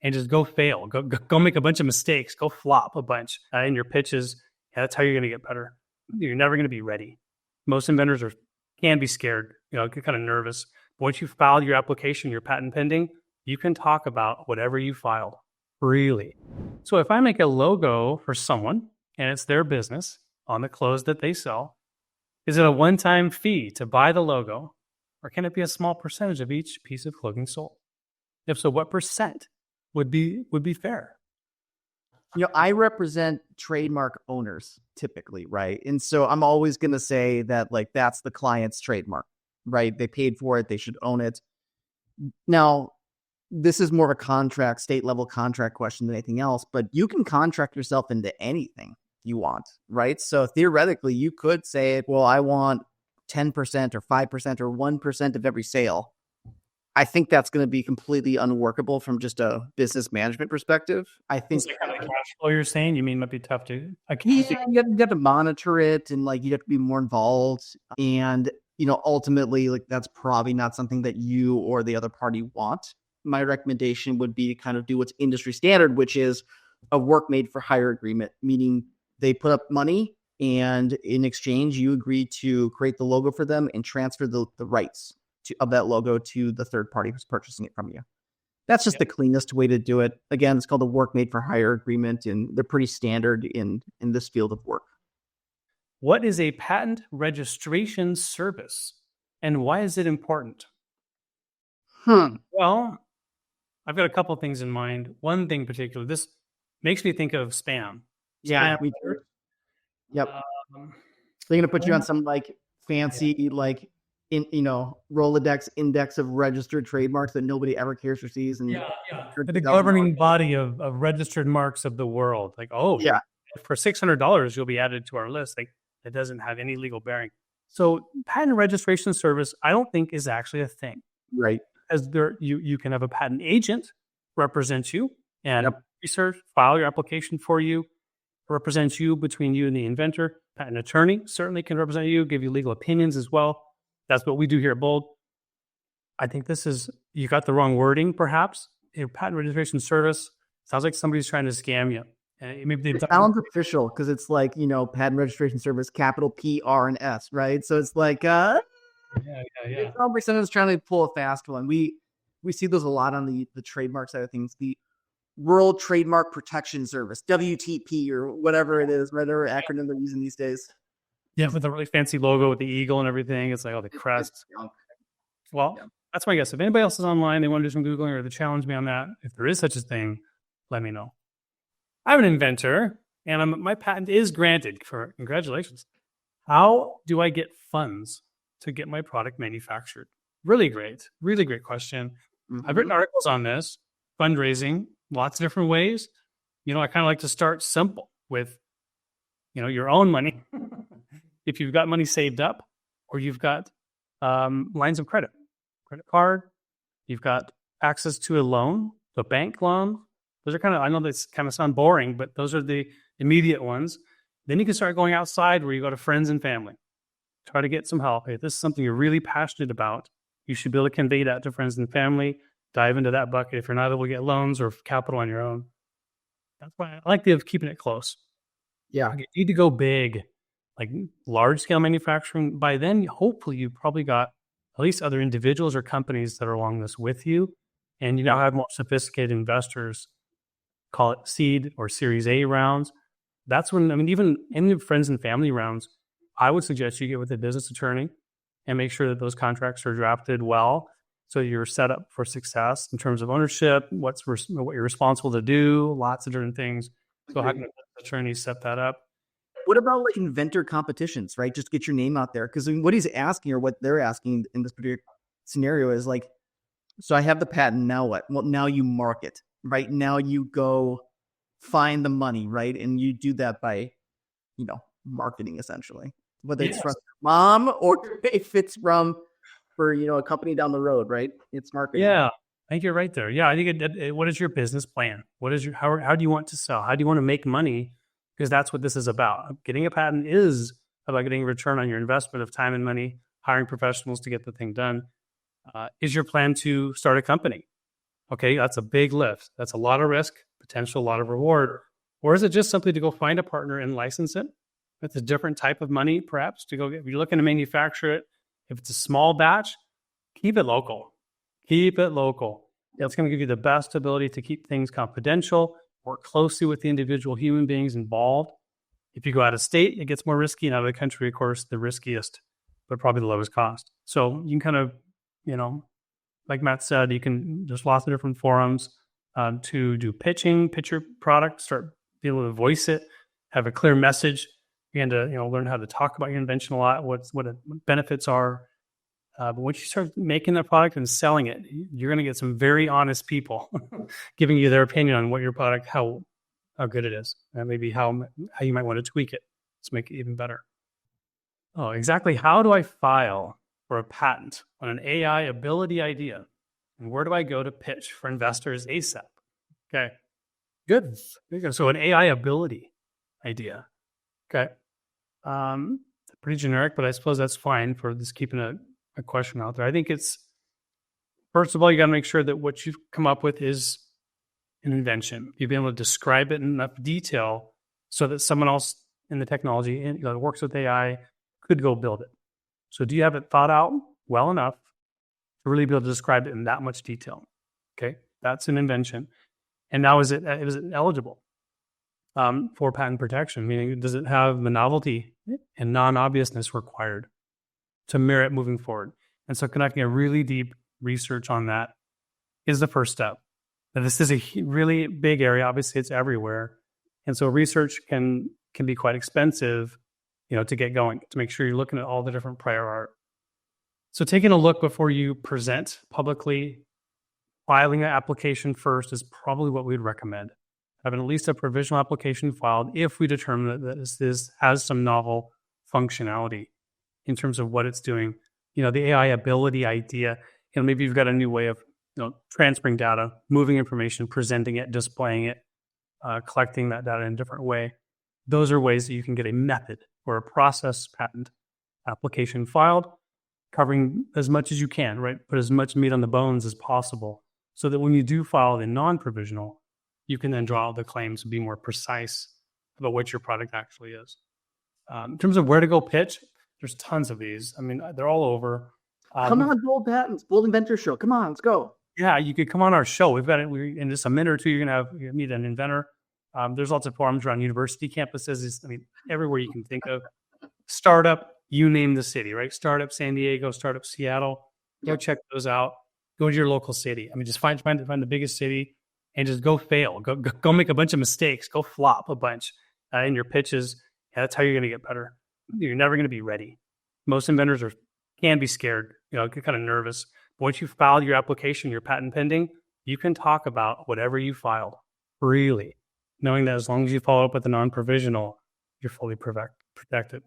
and just go fail, go make a bunch of mistakes, go flop a bunch in your pitches. Yeah, that's how you're going to get better. You're never going to be ready. Most inventors can be scared, get kind of nervous. But once you file your application, your patent pending, you can talk about whatever you filed freely. So if I make a logo for someone and it's their business on the clothes that they sell, is it a one-time fee to buy the logo, or can it be a small percentage of each piece of clothing sold? If so, what percent would be fair? I represent trademark owners typically, right? And so I'm always going to say that that's the client's trademark, right? They paid for it. They should own it. Now, this is more of a state level contract question than anything else, but you can contract yourself into anything you want, right? So theoretically, you could say, well, I want 10% or 5% or 1% of every sale. I think that's going to be completely unworkable from just a business management perspective. I think it's kind of cash flow you're saying, you mean might be tough to. You have to monitor it, and you have to be more involved. And ultimately, that's probably not something that you or the other party want. My recommendation would be to kind of do what's industry standard, which is a work made for hire agreement, meaning they put up money, and in exchange, you agree to create the logo for them and transfer the rights of that logo to the third party who's purchasing it from you. That's just the cleanest way to do it. Again, it's called a work made for hire agreement, and they're pretty standard in this field of work. What is a patent registration service, and why is it important? Well, I've got a couple of things in mind. One thing in particular, this makes me think of spam. Yeah, me too. Yep. They're going to put you on some fancy Rolodex index of registered trademarks that nobody ever cares or sees. And the governing body of registered marks of the world. For $600, you'll be added to our list. It doesn't have any legal bearing. So patent registration service, I don't think is actually a thing. Right. As you can have a patent agent represent you and research, file your application for you, represent you between you and the inventor. Patent attorney certainly can represent you, give you legal opinions as well. That's what we do here at Bold. I think you got the wrong wording, perhaps. A patent registration service sounds like somebody's trying to scam you. It sounds official because it's patent registration service, capital P, R, and S, right? So it's Probably someone's trying to pull a fast one. We see those a lot on the trademark side of things. The World Trademark Protection Service, WTP, or whatever it is, whatever acronym they're using these days. Yeah, with a really fancy logo with the eagle and everything. It's the crest. Well, that's my guess. If anybody else is online, they want to do some Googling or to challenge me on that, if there is such a thing, let me know. I'm an inventor, and my patent is granted. Congratulations. How do I get funds to get my product manufactured? Really great question. Mm-hmm. I've written articles on this, fundraising, lots of different ways. I kind of like to start simple with, your own money. If you've got money saved up, or you've got lines of credit card, you've got access to a loan, a bank loan. Those are I know that's kind of sound boring, but those are the immediate ones. Then you can start going outside where you go to friends and family. Try to get some help. If this is something you're really passionate about, you should be able to convey that to friends and family. Dive into that bucket if you're not able to get loans or capital on your own. That's why I like the idea of keeping it close. Yeah. You need to go big, like large scale manufacturing. By then, hopefully you've probably got at least other individuals or companies that are along this with you. And you now have more sophisticated investors, call it seed or Series A rounds. That's when, even in the friends and family rounds, I would suggest you get with a business attorney and make sure that those contracts are drafted well, so you're set up for success in terms of ownership, what you're responsible to do, lots of different things. So how can an attorney set that up? What about inventor competitions, right? Just get your name out there. Because what he's asking, or what they're asking in this particular scenario, is so I have the patent, now what? Well, now you market, right? Now you go find the money, right? And you do that by, marketing essentially. Whether it's from mom or if it's for a company down the road, right? It's marketing. Yeah, I think you're right there. Yeah, I think what is your business plan? How do you want to sell? How do you want to make money? Because that's what this is about. Getting a patent is about getting a return on your investment of time and money, hiring professionals to get the thing done. Is your plan to start a company? Okay, that's a big lift. That's a lot of risk, potential, a lot of reward. Or is it just simply to go find a partner and license it? It's a different type of money, perhaps, to go get. If you're looking to manufacture it, if it's a small batch, keep it local. Keep it local. It's going to give you the best ability to keep things confidential, work closely with the individual human beings involved. If you go out of state, it gets more risky, and out of the country, of course, the riskiest, but probably the lowest cost. So you can kind of, like Matt said, there's lots of different forums to do pitching, pitch your product, start being able to voice it, have a clear message. You to learn how to talk about your invention a lot, what benefits are. But once you start making that product and selling it, you're going to get some very honest people giving you their opinion on what your product, how good it is, and maybe how you might want to tweak it to make it even better. Oh, exactly. How do I file for a patent on an AI ability idea? And where do I go to pitch for investors ASAP? Okay, good. So an AI ability idea. Okay. Pretty generic, but I suppose that's fine for just keeping a question out there. I think it's, first of all, you got to make sure that what you've come up with is an invention. You've been able to describe it in enough detail so that someone else in the technology that works with AI could go build it. So do you have it thought out well enough to really be able to describe it in that much detail? Okay, that's an invention. And now is it eligible for patent protection? Meaning, does it have the novelty and non-obviousness required to merit moving forward? And so conducting a really deep research on that is the first step. Now, this is a really big area. Obviously, it's everywhere. And so research can be quite expensive, to get going, to make sure you're looking at all the different prior art. So taking a look before you present publicly, filing an application first is probably what we'd recommend. Having at least a provisional application filed if we determine that this has some novel functionality in terms of what it's doing. The AI ability idea, maybe you've got a new way of transferring data, moving information, presenting it, displaying it, collecting that data in a different way. Those are ways that you can get a method or a process patent application filed, covering as much as you can, right? Put as much meat on the bones as possible so that when you do file the non-provisional, you can then draw out the claims and be more precise about what your product actually is. In terms of where to go pitch, there's tons of these. I mean, they're all over. Come on, Bold Patents, Bold Inventor Show. Come on, let's go. Yeah, you could come on our show. We've got it. In just a minute or two, you're going to meet an inventor. There's lots of forums around university campuses. Everywhere you can think of. Startup, you name the city, right? Startup San Diego, Startup Seattle. Go check those out. Go to your local city. Just find the biggest city and just go fail. Go make a bunch of mistakes. Go flop a bunch in your pitches. Yeah, that's how you're going to get better. You're never going to be ready. Most inventors can be scared, get kind of nervous. But once you filed your application, your patent pending, you can talk about whatever you filed freely, knowing that as long as you follow up with the non-provisional, you're fully protected.